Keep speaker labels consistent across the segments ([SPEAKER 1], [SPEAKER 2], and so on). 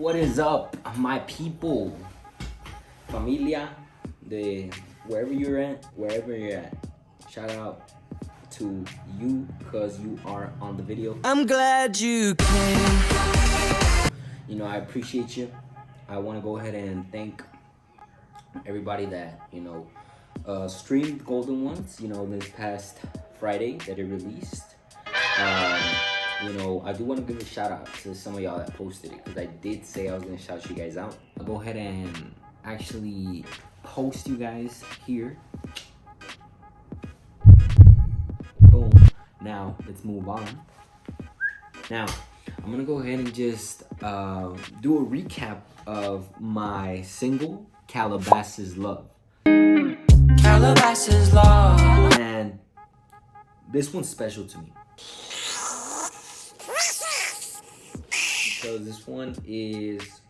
[SPEAKER 1] What is up, my people, familia, wherever you're at. Shout out to you because you are on the video.
[SPEAKER 2] I'm glad you came.
[SPEAKER 1] You know, I appreciate you. I want to go ahead and thank everybody that streamed Golden Ones. This past Friday that it released. I do want to give a shout out to some of y'all that posted it because I did say I was going to shout you guys out. I'll go ahead and actually post you guys here. Boom. Now, let's move on. Now, I'm going to go ahead and just do a recap of my single, Calabasas Love.
[SPEAKER 2] Calabasas Love.
[SPEAKER 1] And this one's special to me. Because this one is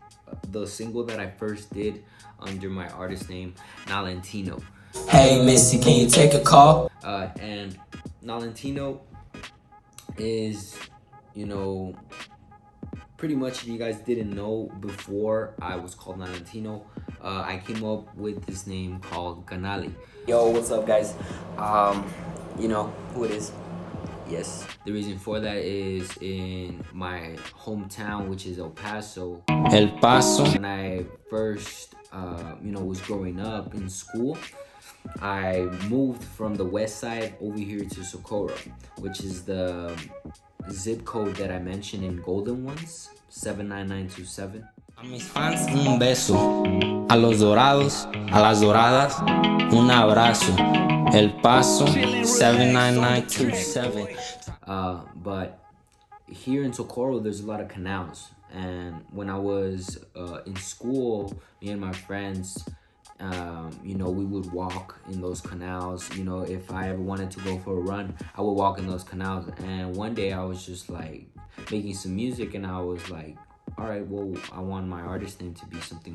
[SPEAKER 1] the single that I first did under my artist name, Nalintino.
[SPEAKER 2] Hey, Missy, can you take a call?
[SPEAKER 1] And Nalintino is, pretty much if you guys didn't know, before I was called Nalintino, I came up with this name called Canali. Yo, what's up, guys? You know who it is. Yes, the reason for that is in my hometown, which is El Paso.
[SPEAKER 2] El Paso.
[SPEAKER 1] When I first, was growing up in school, I moved from the west side over here to Socorro, which is the zip code that I mentioned in Golden Ones, 79927.
[SPEAKER 2] A mis fans, un beso. A los dorados, a las doradas, un abrazo. El Paso, 79927.
[SPEAKER 1] But here in Socorro, there's a lot of canals. And when I was in school, me and my friends, we would walk in those canals. If I ever wanted to go for a run, I would walk in those canals. And one day I was just like making some music, and I was like, all right, well, I want my artist name to be something,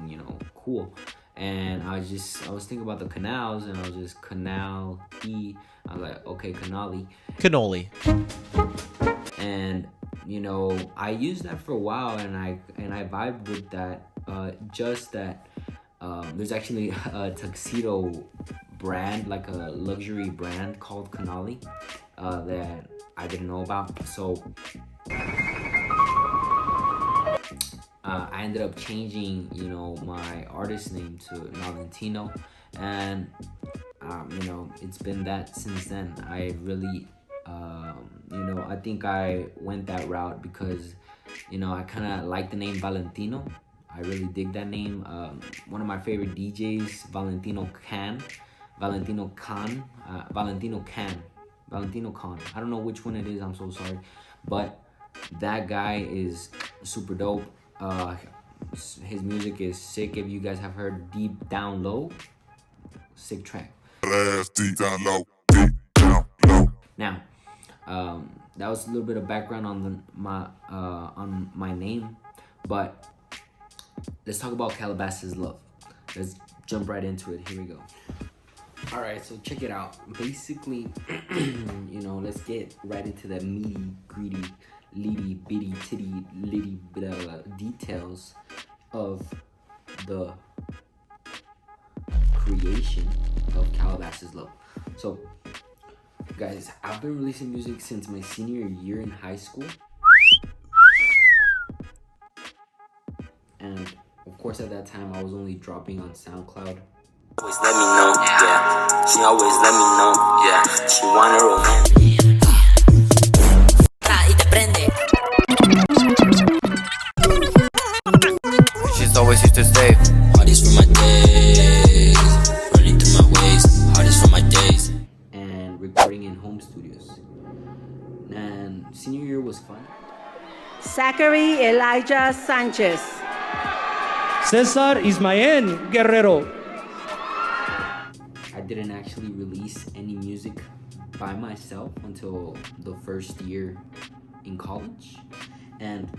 [SPEAKER 1] cool. And I was thinking about the canals, and I was just Canal-y. I was like, okay, Canali.
[SPEAKER 3] Cannoli.
[SPEAKER 1] And I used that for a while, and I vibed with that. Just that there's actually a tuxedo brand, like a luxury brand called Canali, that I didn't know about. So I ended up changing, my artist name to Nalintino, and it's been that since then. I really, I think I went that route because, I kind of like the name Valentino. I really dig that name. One of my favorite DJs, Valentino Khan. I don't know which one it is. I'm so sorry, but that guy is super dope. His music is sick. If you guys have heard Deep Down Low, sick track.
[SPEAKER 4] Deep down low, deep down low.
[SPEAKER 1] Now, that was a little bit of background on my name, but let's talk about Calabasas Love. Let's jump right into it. Here we go. All right, so check it out. Basically, let's get right into the meaty, greedy, litty bitty titty litty details of the creation of Calabasas Love. So, guys, I've been releasing music since my senior year in high school, and of course at that time I was only dropping on SoundCloud.
[SPEAKER 2] Always let me know, yeah. She always let me know, yeah. She wanna romance. She's always used to say, hardest for my days, running through my ways, hardest for my days.
[SPEAKER 1] And recording in home studios. And senior year was fun.
[SPEAKER 5] Zachary Elijah Sanchez.
[SPEAKER 6] Cesar Ismael Guerrero.
[SPEAKER 1] I didn't actually release any music by myself until the first year in college. And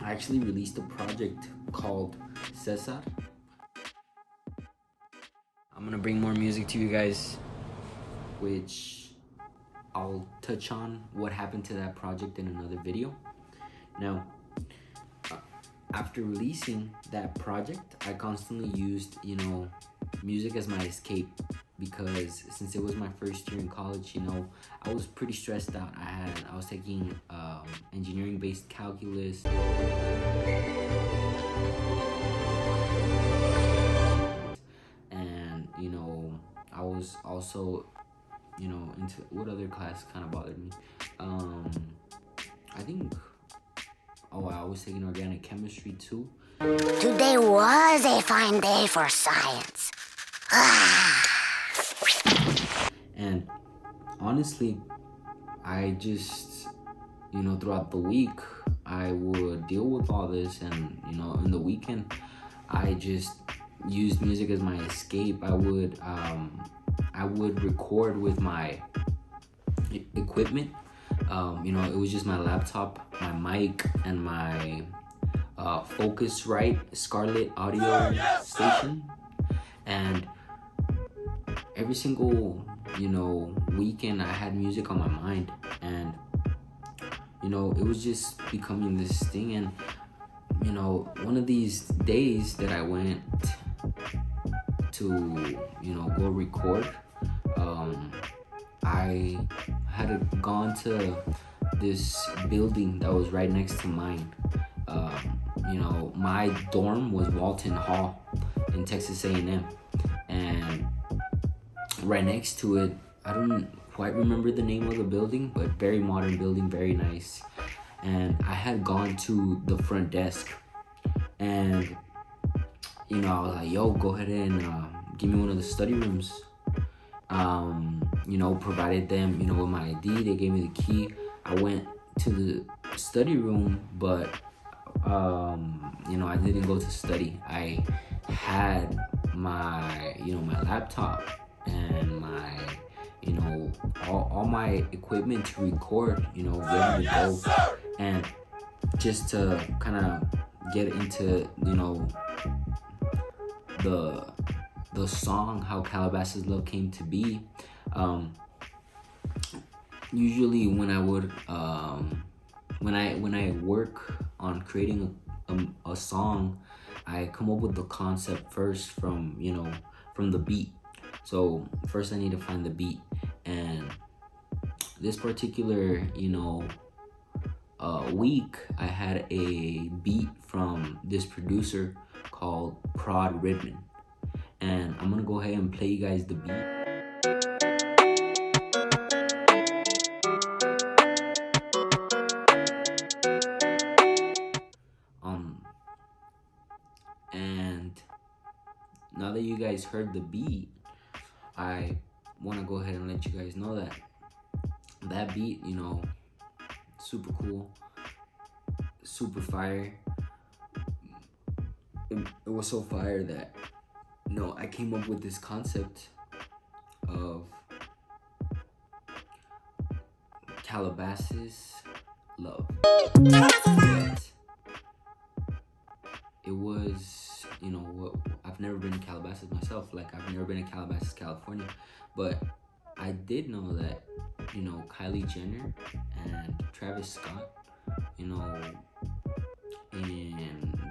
[SPEAKER 1] I actually released a project called Cesar. I'm gonna bring more music to you guys, which I'll touch on what happened to that project in another video. Now, after releasing that project, I constantly used, music as my escape, because since it was my first year in college, I was pretty stressed out. I was taking engineering-based calculus. And, I was also, into what other class kind of bothered me. I think, I was taking organic chemistry too.
[SPEAKER 3] Today was a fine day for science.
[SPEAKER 1] And honestly, I just, throughout the week, I would deal with all this, and, in the weekend, I just used music as my escape. I would record with my equipment. It was just my laptop, my mic, and my Focusrite Scarlett audio station. And every single, weekend I had music on my mind. And, it was just becoming this thing. And, one of these days that I went to, go record, I had gone to this building that was right next to mine. My dorm was Walton Hall in Texas A&M, and right next to it, I don't quite remember the name of the building, but very modern building, very nice. And I had gone to the front desk, and I was like, yo, go ahead and give me one of the study rooms. Provided them, with my ID. They gave me the key. I went to the study room, but I didn't go to study. I had my, my laptop and my, all my equipment to record, ready to go. And just to kind of get into, the song, how Calabasas Love came to be. Usually when I would, when I work on creating a song, I come up with the concept first from the beat. So first I need to find the beat, and this particular week I had a beat from this producer called Prod Ridman, and I'm gonna go ahead and play you guys the beat. And now that you guys heard the beat, I want to go ahead and let you guys know that beat, super cool, super fire. It was so fire that, I came up with this concept of Calabasas Love. It was, I've never been to Calabasas myself. Like, I've never been to Calabasas, California. But I did know that, Kylie Jenner and Travis Scott, in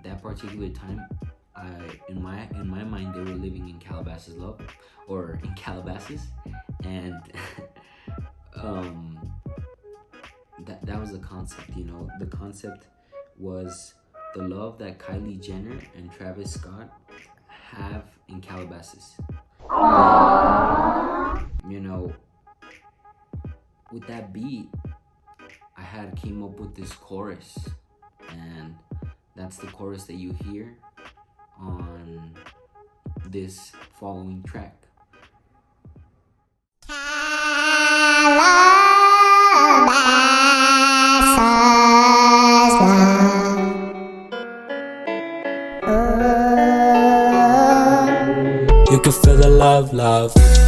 [SPEAKER 1] that particular time, in my mind, they were living in Calabasas Love, or in Calabasas. And that was the concept, The concept was the love that Kylie Jenner and Travis Scott have in Calabasas. With that beat, I had came up with this chorus, and that's the chorus that you hear on this following track.
[SPEAKER 2] You can feel the love,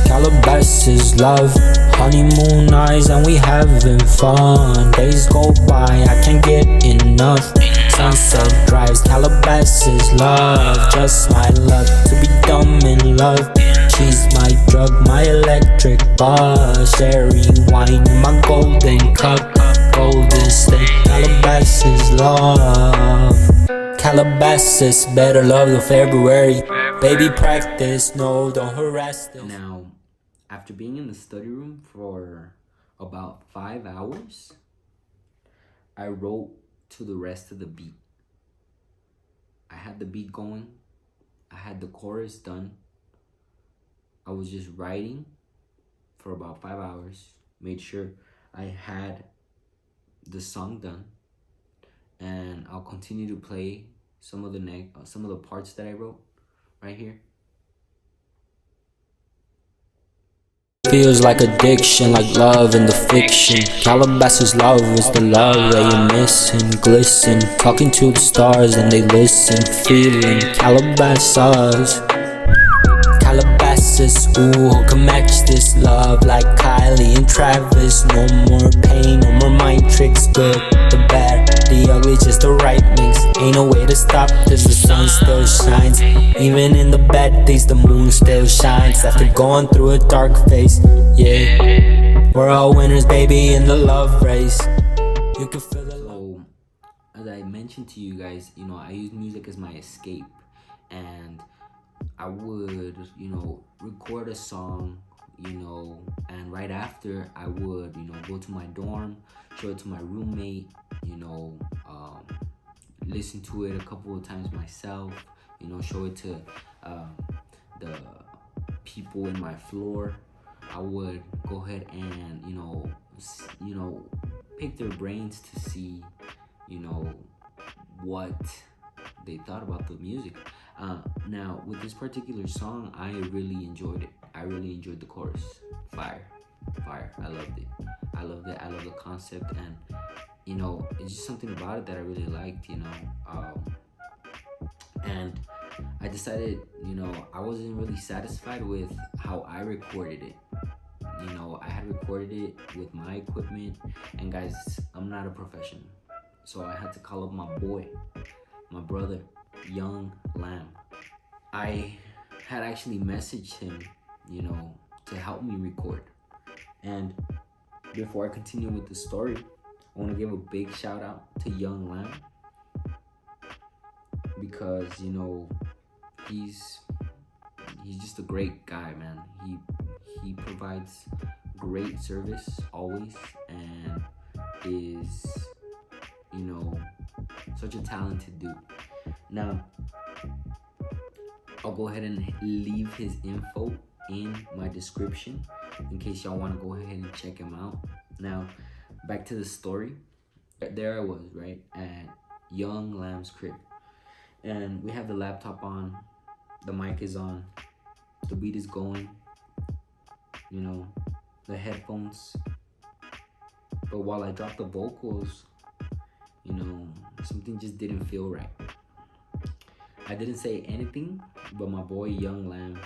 [SPEAKER 2] Calabasas love. Honeymoon eyes and we having fun. Days go by, I can't get enough. Sunset drives, Calabasas love. Just my luck to be dumb in love. She's my drug, my electric buzz. Sherry wine in my golden cup. Golden state, Calabasas love. Calabasas, better love than February. Baby practice, no, don't harass this.
[SPEAKER 1] Now, after being in the study room for about 5 hours, I wrote to the rest of the beat. I had the beat going. I had the chorus done. I was just writing for about 5 hours. Made sure I had the song done. And I'll continue to play some of the parts that I wrote right here.
[SPEAKER 2] Feels like addiction, like love in the fiction. Calabasas love is the love that you're missing. Glisten, talking to the stars and they listen. Feeling Calabasas. Calabasas, ooh, who can match this love? Like Kylie and Travis. No more pain, no more mind tricks. Good, the bad, the ugly, just the right mix. Ain't no way to stop this, the sun still shines. Even in the bad days, the moon still shines. After going through a dark phase, yeah. We're all winners, baby, in the love race. You can feel the love.
[SPEAKER 1] So, as I mentioned to you guys, I use music as my escape. And I would, record a song, and right after I would, go to my dorm, show it to my roommate, listen to it a couple of times myself, show it to the people in my floor. I would go ahead and, pick their brains to see, what they thought about the music. Now, with this particular song, I really enjoyed it. I really enjoyed the chorus. Fire. I loved it. I love the concept, and it's just something about it that I really liked. And I decided, I wasn't really satisfied with how I recorded it. I had recorded it with my equipment, and guys, I'm not a professional, so I had to call up my boy, my brother, Young Lamb. I had actually messaged him, to help me record. And before I continue with the story, I want to give a big shout out to Young Lamb, because he's just a great guy, man. He provides great service always, and is such a talented dude. Now, I'll go ahead and leave his info in my description in case y'all want to go ahead and check him out. Now, back to the story. There I was, right, at Young Lamb's crib, and we have the laptop on, the mic is on, the beat is going, the headphones. But while I dropped the vocals, something just didn't feel right. I didn't say anything, but my boy Young Lamb,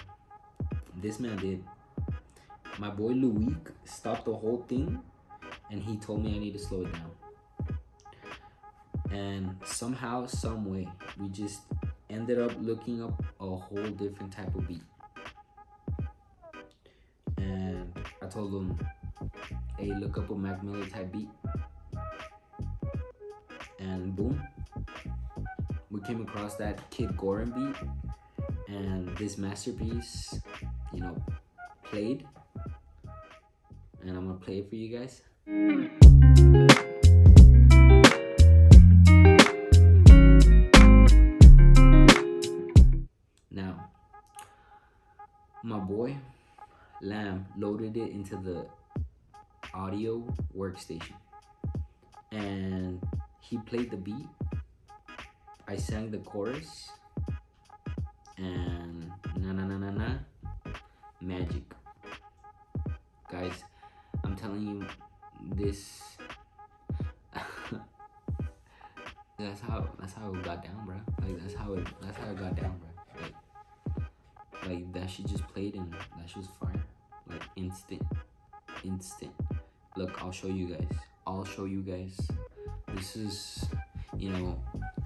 [SPEAKER 1] this man did. My boy Louis stopped the whole thing, and he told me I need to slow it down. And somehow, some way, we just ended up looking up a whole different type of beat. And I told him, hey, look up a Mac Miller type beat. And boom, we came across that Kid Goran beat, and this masterpiece, played. And I'm gonna play it for you guys. Now, my boy Lamb loaded it into the audio workstation, and he played the beat. I sang the chorus, and na magic. Guys, I'm telling you, this that's how it got down, bro. Like that's how it got down, bro. Like that shit just played, and that shit was fire. Like instant. Look, I'll show you guys. This is,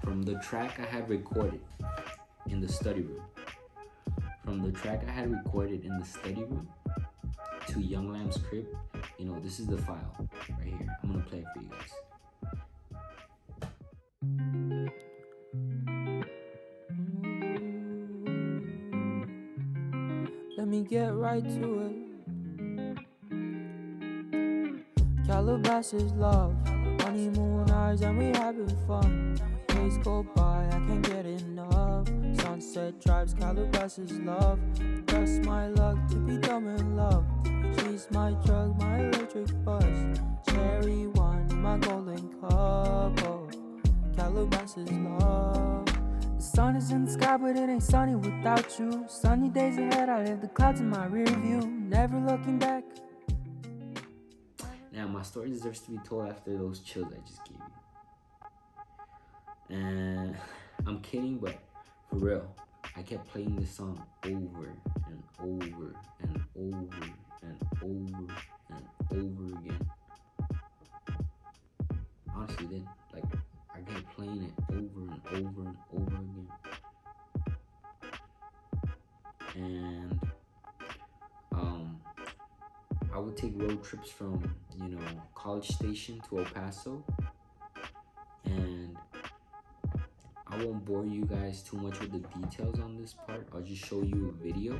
[SPEAKER 1] from the track I had recorded in the study room. To Young Lamb's crib, this is the file right here. I'm gonna play it for you guys.
[SPEAKER 2] me get right to it. Calabasas love, honeymoon eyes, and we having fun. Days go by, I can't get enough. Sunset drives Calabasas love. Just my luck to be dumb in love. She's my drug, my electric buzz. Cherry wine in my golden cup. Oh, Calabasas love. The sun is in the sky, but it ain't sunny without you. Sunny days ahead, I live the clouds in my rear view. Never looking back.
[SPEAKER 1] Now, my story deserves to be told after those chills I just gave you. And I'm kidding, but for real, I kept playing this song over and over and over and over and over again. Honestly, did. Like, I kept playing it over and over and over again. And I would take road trips from, College Station to El Paso. And I won't bore you guys too much with the details on this part. I'll just show you a video.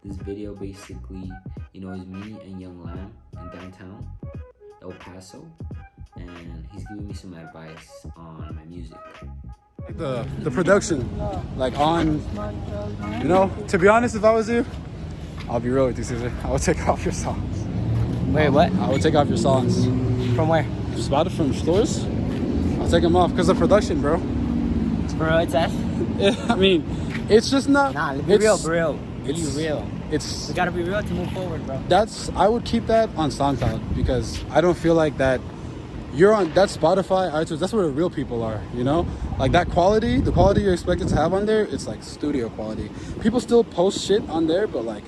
[SPEAKER 1] This video basically, is me and Young Lamb in downtown El Paso. And he's giving me some advice on my music.
[SPEAKER 7] The production, like on, to be honest, if I was you, I'll be real with you, Caesar. I would take off your songs.
[SPEAKER 8] Wait, what?
[SPEAKER 7] I would take off your songs.
[SPEAKER 8] From where?
[SPEAKER 7] Spotted from stores. I'll take them off because of production, bro.
[SPEAKER 8] Bro, it's F?
[SPEAKER 7] I mean, it's just not.
[SPEAKER 8] Nah, be real, bro. Be real.
[SPEAKER 7] It's.
[SPEAKER 8] We gotta be real to move forward, bro.
[SPEAKER 7] I would keep that on SoundCloud because I don't feel like that. You're on that Spotify, iTunes. That's where the real people are, Like that quality, the quality you're expected to have on there, it's like studio quality. People still post shit on there, but like,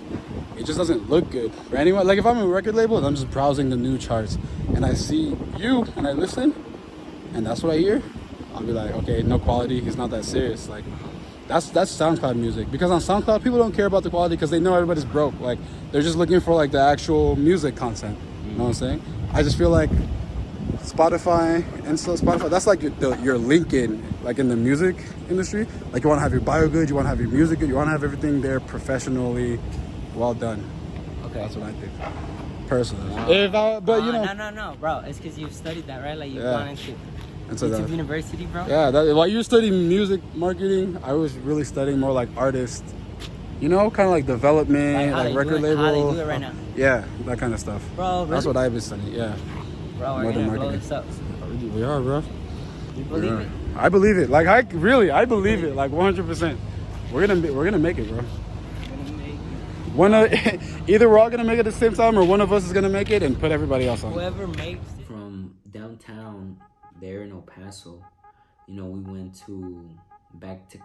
[SPEAKER 7] it just doesn't look good for anyone. Like if I'm a record label and I'm just browsing the new charts and I see you and I listen, and that's what I hear, I'll be like, okay, no quality. It's not that serious. Like, that's SoundCloud music. Because on SoundCloud, people don't care about the quality because they know everybody's broke. Like, they're just looking for like the actual music content. You know what I'm saying? I just feel like Spotify, that's like your Lincoln, like in the music industry. Like you want to have your bio good, you want to have your music good, you want to have everything there professionally well done. Okay, that's what I think personally.
[SPEAKER 8] No, bro. It's because you've studied that, right? Like you've gone into YouTube University, bro.
[SPEAKER 7] Yeah, while you're studying music marketing, I was really studying more like artist, kind of like development, like record label.
[SPEAKER 8] How they do it right now.
[SPEAKER 7] Yeah, that kind of stuff.
[SPEAKER 8] Bro, really?
[SPEAKER 7] That's what I've been studying. Yeah.
[SPEAKER 8] Bro, we're gonna blow this up.
[SPEAKER 7] We are, bro.
[SPEAKER 8] You believe it?
[SPEAKER 7] I believe it. Like I believe it. Like 100%. We're gonna make it, bro. Either we're all gonna make it at the same time, or one of us is gonna make it and put everybody else on.
[SPEAKER 8] Whoever makes it.
[SPEAKER 1] From downtown there in El Paso, we went back to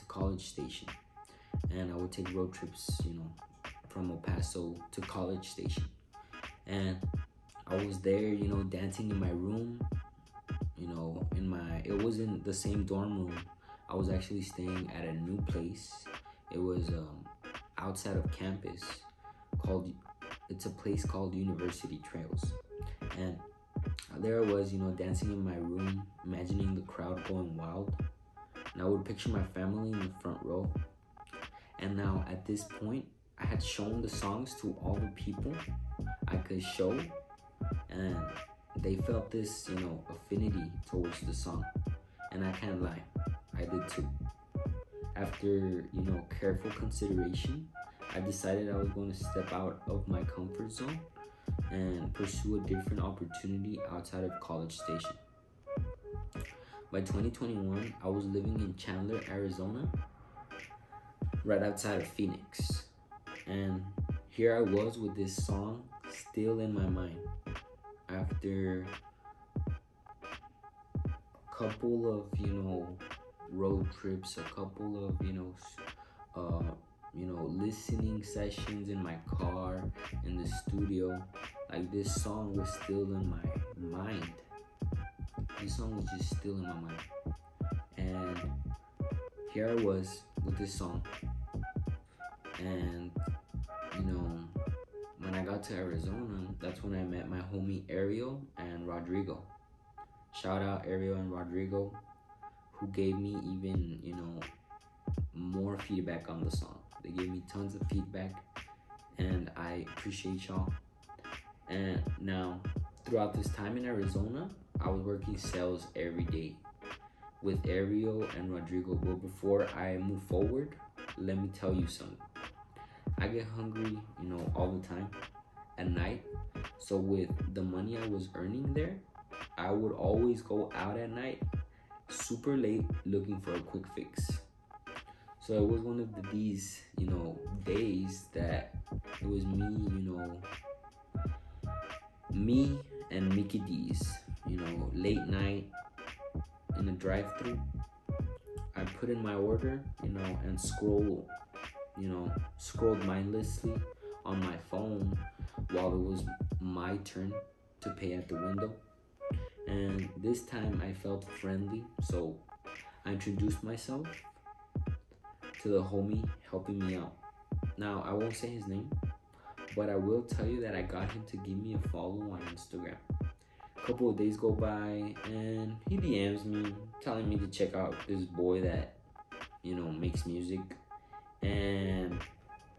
[SPEAKER 1] College Station, and I would take road trips, from El Paso to College Station, and I was there, dancing in my room, it wasn't the same dorm room. I was actually staying at a new place. It was outside of campus it's a place called University Trails. And there I was, dancing in my room, imagining the crowd going wild. And I would picture my family in the front row. And now at this point, I had shown the songs to all the people I could show. And they felt this, affinity towards the song. And I can't lie, I did too. After, careful consideration, I decided I was going to step out of my comfort zone and pursue a different opportunity outside of College Station. By 2021, I was living in Chandler, Arizona, right outside of Phoenix. And here I was with this song still in my mind. After a couple of, road trips, a couple of, listening sessions in my car, in the studio, like this song was still in my mind. This song was just still in my mind. And here I was with this song. And, when I got to Arizona, that's when I met my homie Ariel and Rodrigo. Shout out Ariel and Rodrigo, who gave me even, more feedback on the song. They gave me tons of feedback, and I appreciate y'all. And now, throughout this time in Arizona, I was working sales every day with Ariel and Rodrigo. But before I move forward, let me tell you something. I get hungry, all the time at night. So with the money I was earning there, I would always go out at night super late looking for a quick fix. So it was one of these, days that it was me and Mickey D's, late night in a drive-thru. I put in my order, and scrolled mindlessly on my phone while it was my turn to pay at the window. And this time I felt friendly, so I introduced myself to the homie helping me out. Now, I won't say his name, but I will tell you that I got him to give me a follow on Instagram. A couple of days go by and he DMs me telling me to check out this boy that, makes music. And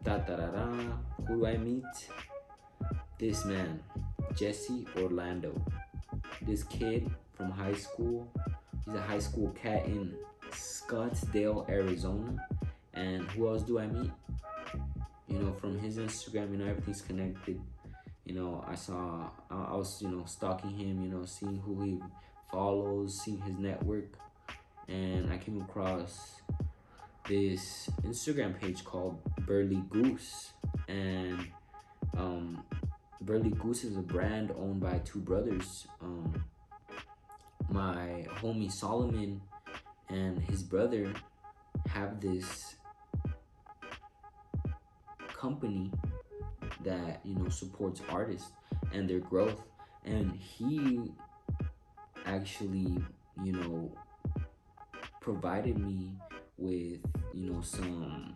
[SPEAKER 1] who do I meet? This man, Jesse Orlando. This kid from high school. He's a high school cat in Scottsdale, Arizona. And who else do I meet? From his Instagram, everything's connected. I was, stalking him, seeing who he follows, seeing his network. And I came across this Instagram page called Burley Goose. And Burley Goose is a brand owned by two brothers. My homie Solomon and his brother have this company that supports artists and their growth, and he actually provided me with some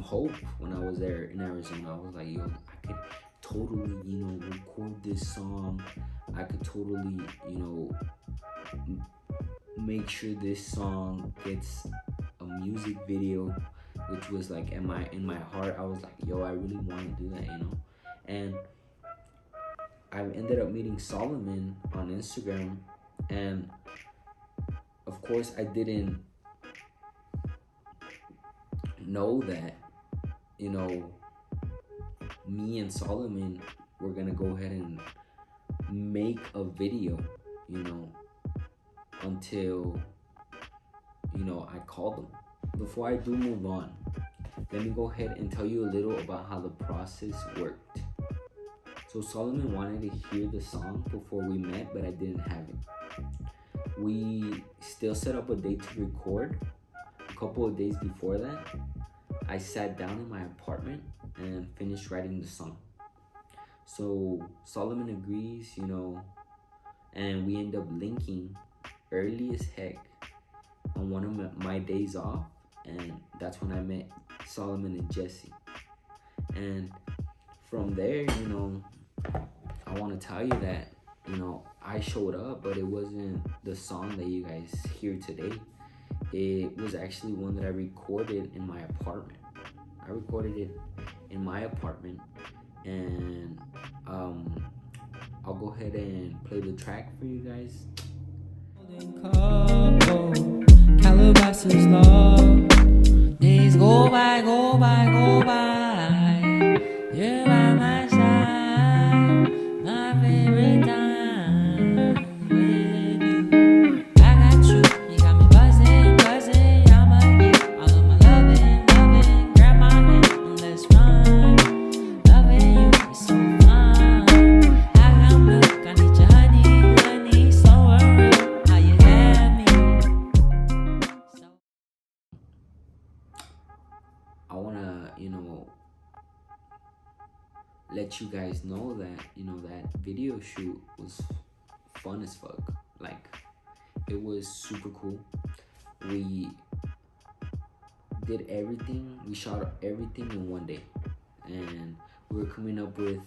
[SPEAKER 1] hope when I was there in Arizona. I was like, yo, I could totally record this song. I could totally make sure this song gets a music video, which was like in my heart. I was like, yo, I really want to do that, and I ended up meeting Solomon on Instagram. And of course I didn't know that me and Solomon were gonna go ahead and make a video until I called them. Before I do move on, let me go ahead and tell you a little about how the process worked. So Solomon wanted to hear the song before we met, but I didn't have it. We still set up a date to record. A couple of days before that, I sat down in my apartment and finished writing the song. So Solomon agrees, and we end up linking early as heck on one of my days off, and that's when I met Solomon and Jesse. And from there, I want to tell you that, I showed up, but it wasn't the song that you guys hear today. It was actually one that I recorded in my apartment. I recorded it in my apartment, and I'll go ahead and play the track for you guys. Calabasas love. Days go by, go by, go by. You're by my side, my favorite time with you. I got you, you got me buzzing, buzzing. I'ma get all of my loving, loving. Grab my hand and let's run. Loving you is so fun. I got milk, I need your honey, honey. So real, how you have me. I wanna, let you guys know that, that video shoot was fun as fuck. Like, it was super cool. We did everything. We shot everything in one day. And we were coming up with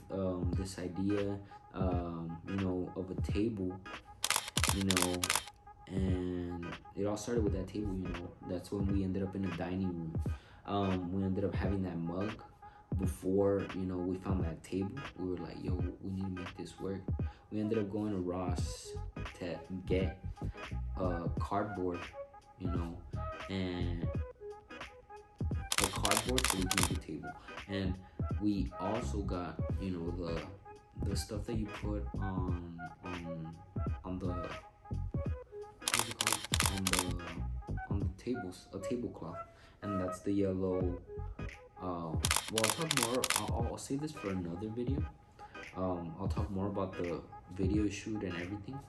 [SPEAKER 1] this idea, of a table, and it all started with that table, That's when we ended up in a dining room. We ended up having that mug before, you know, we found that table, we were like, yo, we need to make this work. We ended up going to Ross to get cardboard, you know, and a cardboard so we can make a table. And we also got, you know, the stuff that you put on the, what's it called, on the tables, a tablecloth, and that's the yellow. Well, I'll talk more. I'll save this for another video. I'll talk more about the video shoot and everything.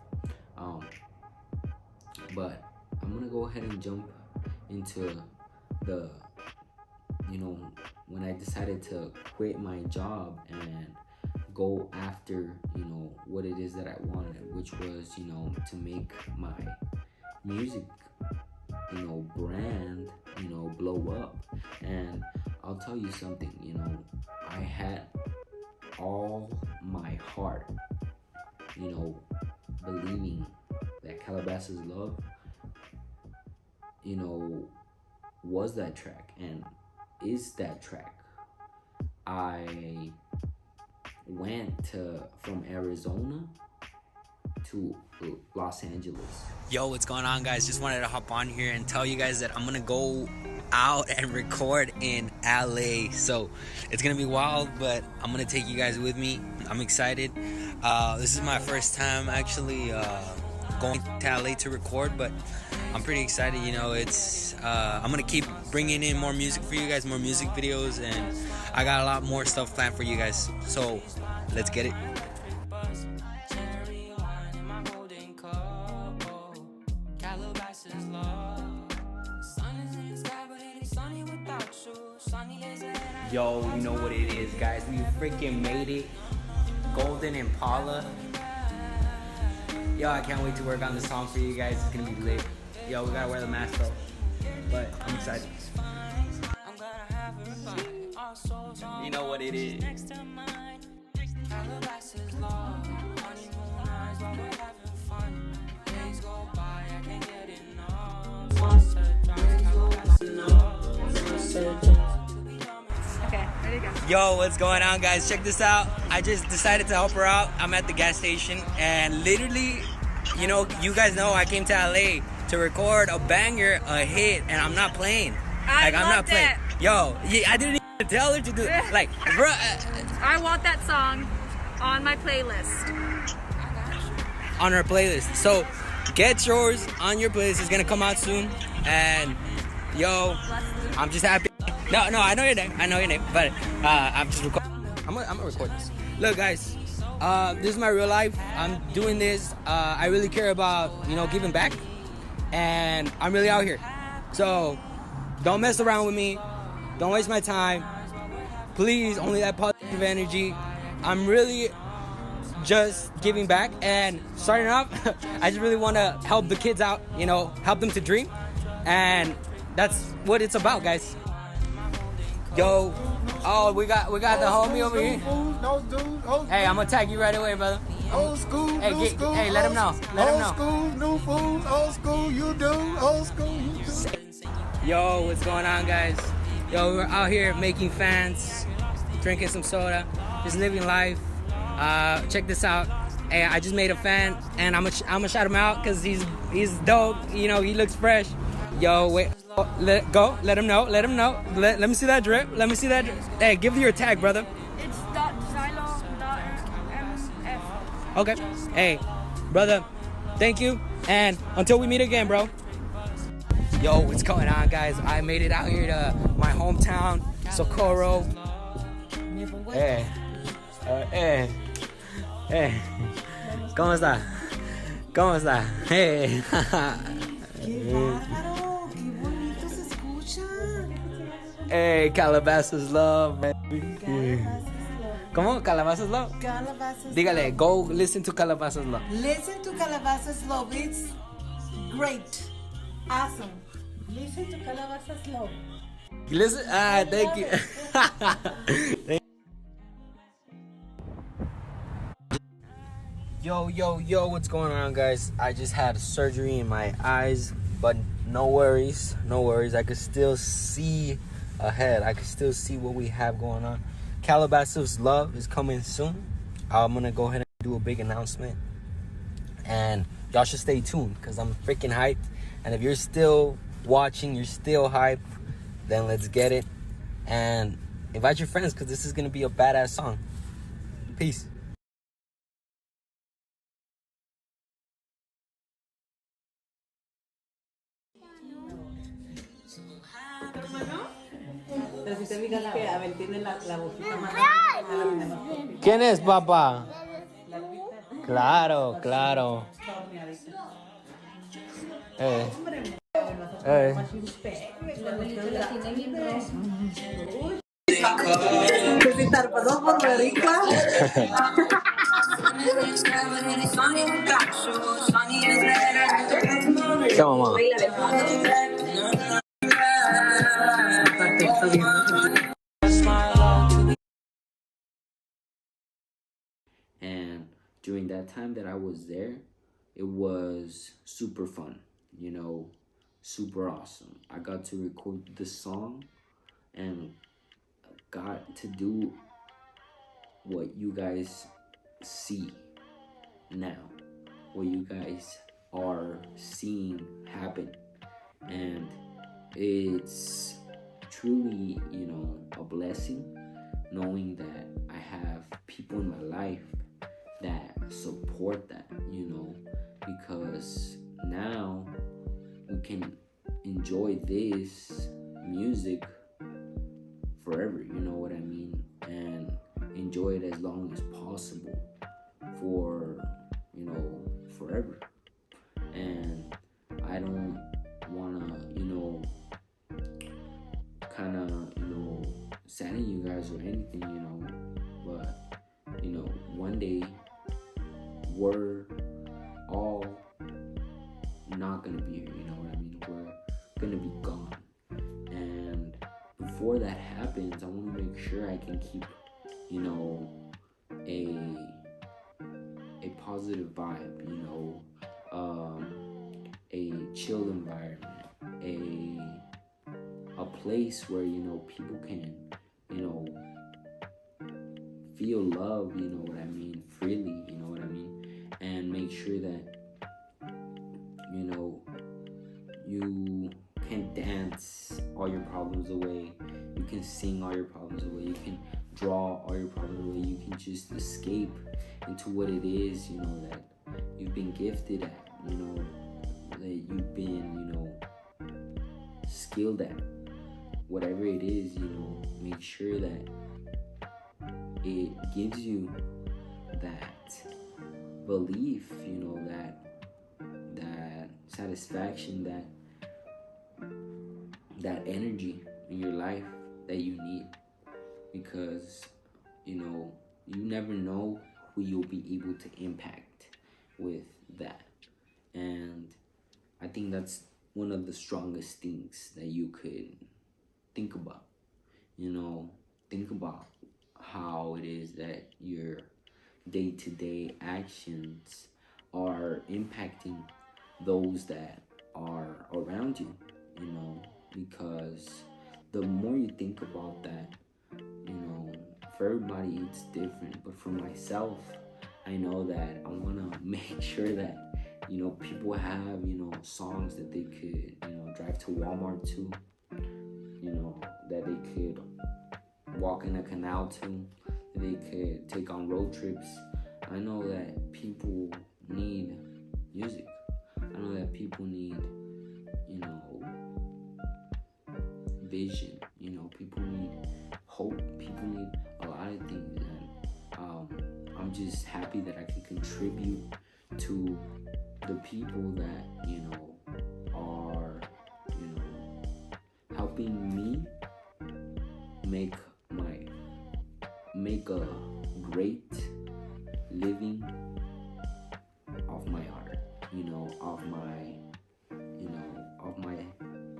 [SPEAKER 1] But I'm gonna go ahead and jump into the, you know, when I decided to quit my job and go after, you know, what it is that I wanted, which was, you know, to make my music, you know, brand, you know, blow up. And I'll tell you something, you know, I had all my heart, you know, believing that Calabasas Love, you know, was that track and is that track. I went from Arizona to Los Angeles.
[SPEAKER 8] Yo, what's going on, guys? Just wanted to hop on here and tell you guys that I'm gonna go out and record in LA. So it's gonna be wild, but I'm gonna take you guys with me. I'm excited. This is my first time actually going to LA to record, but I'm pretty excited. You know, it's I'm gonna keep bringing in more music for you guys, more music videos, and I got a lot more stuff planned for you guys. So let's get it. Yo, you know what it is, guys. We freaking made it. Golden Impala. Yo, I can't wait to work on this song for you guys. It's gonna be lit. Yo, we gotta wear the mask though. But I'm excited. You know what it is.
[SPEAKER 9] Okay, ready to go.
[SPEAKER 8] Yo, what's going on, guys? Check this out. I just decided to help her out. I'm at the gas station, and literally, you know, you guys know I came to LA to record a banger, a hit, and I'm not playing.
[SPEAKER 9] I'm not playing.
[SPEAKER 8] Yo, I didn't even tell her to do it. Like, bro.
[SPEAKER 9] I want that song on my playlist.
[SPEAKER 8] On her playlist. So, get yours on your playlist. It's gonna come out soon. And, yo, I'm just happy. No, I know your name. But I'm just recording. I'm gonna record this. Look, guys, this is my real life. I'm doing this. I really care about, you know, giving back. And I'm really out here. So, don't mess around with me. Don't waste my time. Please, only that positive energy. I'm really just giving back. And starting off, I just really want to help the kids out, you know, help them to dream. And that's what it's about, guys. Yo, oh, we got the homie over here. Hey, I'm gonna tag you right away, brother.
[SPEAKER 7] Old school,
[SPEAKER 8] hey,
[SPEAKER 7] new school.
[SPEAKER 8] Hey, let him know. Let him know.
[SPEAKER 7] Old school, new food. Old school, you do. Old school, you do.
[SPEAKER 8] Yo, what's going on, guys? Yo, we're out here making fans, drinking some soda, just living life. Check this out. Hey, I just made a fan, and I'm gonna shout him out because he's dope. You know, he looks fresh. Yo, wait. Let him know. Let me see that drip. Hey, give your tag, brother.
[SPEAKER 9] It's .xylo.mf.
[SPEAKER 8] Okay. Hey, brother, thank you. And until we meet again, bro. Yo, what's going on, guys? I made it out here to my hometown, Socorro. Hey. ¿Cómo está? Hey. Hey, Calabasas Love, baby. ¿Cómo? Calabasas Love?
[SPEAKER 10] Calabasas
[SPEAKER 8] Dígale, go listen to Calabasas Love.
[SPEAKER 10] Listen to Calabasas Love. It's great. Awesome. Listen to Calabasas Love.
[SPEAKER 8] Listen, thank you. Yo, what's going on, guys? I just had surgery in my eyes, but no worries. I could still see ahead. I could still see what we have going on. Calabasas Love is coming soon. I'm gonna go ahead and do a big announcement, and y'all should stay tuned because I'm freaking hyped. And if you're still watching, you're still hyped, then let's get it. And invite your friends because this is gonna be a badass song. Peace. ¿Quién es, papá? Claro, claro. ¿Qué, mamá?
[SPEAKER 1] And during that time that I was there, it was super fun, you know, super awesome. I got to record this song and got to do what you guys see now, what you guys are seeing happen. And it's truly, you know, a blessing knowing that I have people in my life that support that, you know, because now we can enjoy this music forever, you know what I mean, and enjoy it as long as possible for, you know, forever. And I don't wanna, you know, kind of, you know, sadden you guys or anything, you know, but, you know, one day we're all not gonna be here, you know what I mean? We're gonna be gone. And before that happens, I want to make sure I can keep, you know, a positive vibe, you know, a chill environment, a place where, you know, people can, you know, feel love, you know what I mean, freely, you know what I mean, and make sure that, you know, you can dance all your problems away, you can sing all your problems away, you can draw all your problems away, you can just escape into what it is, you know, that you've been gifted at, you know, that you've been, you know, skilled at. Whatever it is, you know, make sure that it gives you that belief, you know, that satisfaction, that energy in your life that you need, because, you know, you never know who you'll be able to impact with that. And I think that's one of the strongest things that you could think about, you know, think about how it is that your day-to-day actions are impacting those that are around you, you know, because the more you think about that, you know, for everybody it's different, but for myself, I know that I want to make sure that, you know, people have, you know, songs that they could, you know, drive to Walmart to, you know, that they could walk in a canal to, that they could take on road trips. I know that people need music. I know that people need, you know, vision. You know, people need hope. People need a lot of things. And I'm just happy that I can contribute to the people that, you know, are, you know, helping me make a great living of my art, you know, of my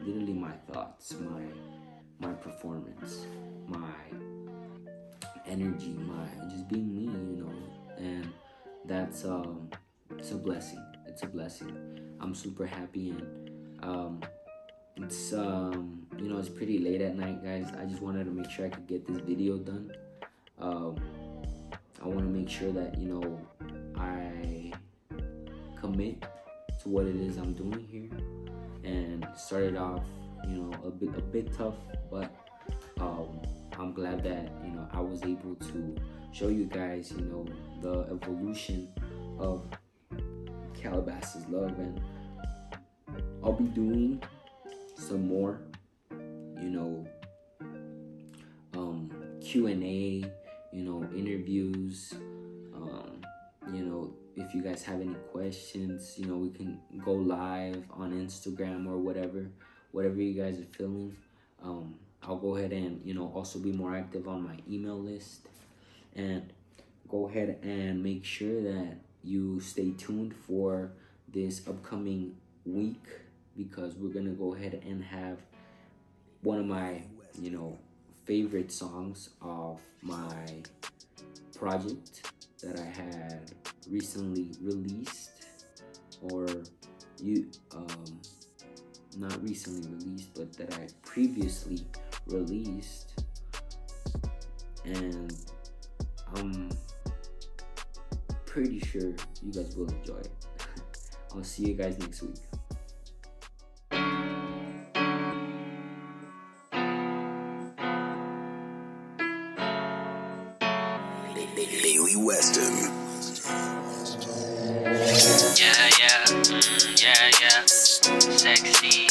[SPEAKER 1] literally my thoughts, my performance, my energy, my just being me, you know. And that's it's a blessing. It's a blessing. I'm super happy, and it's you know, it's pretty late at night, guys. I just wanted to make sure I could get this video done. I want to make sure that, you know, I commit to what it is I'm doing here. And started off, you know, a bit tough, but I'm glad that, you know, I was able to show you guys, you know, the evolution of Calabasas Love. And I'll be doing some more, you know, Q&A, you know, interviews. You know, if you guys have any questions, you know, we can go live on Instagram or whatever you guys are feeling. I'll go ahead and, you know, also be more active on my email list, and go ahead and make sure that you stay tuned for this upcoming week, because we're gonna go ahead and have one of my, you know, favorite songs of my project that I had recently released, or not recently released, but that I previously released, and I'm pretty sure you guys will enjoy it. I'll see you guys next week.
[SPEAKER 11] Daily Western.
[SPEAKER 12] Yeah, yeah, sexy.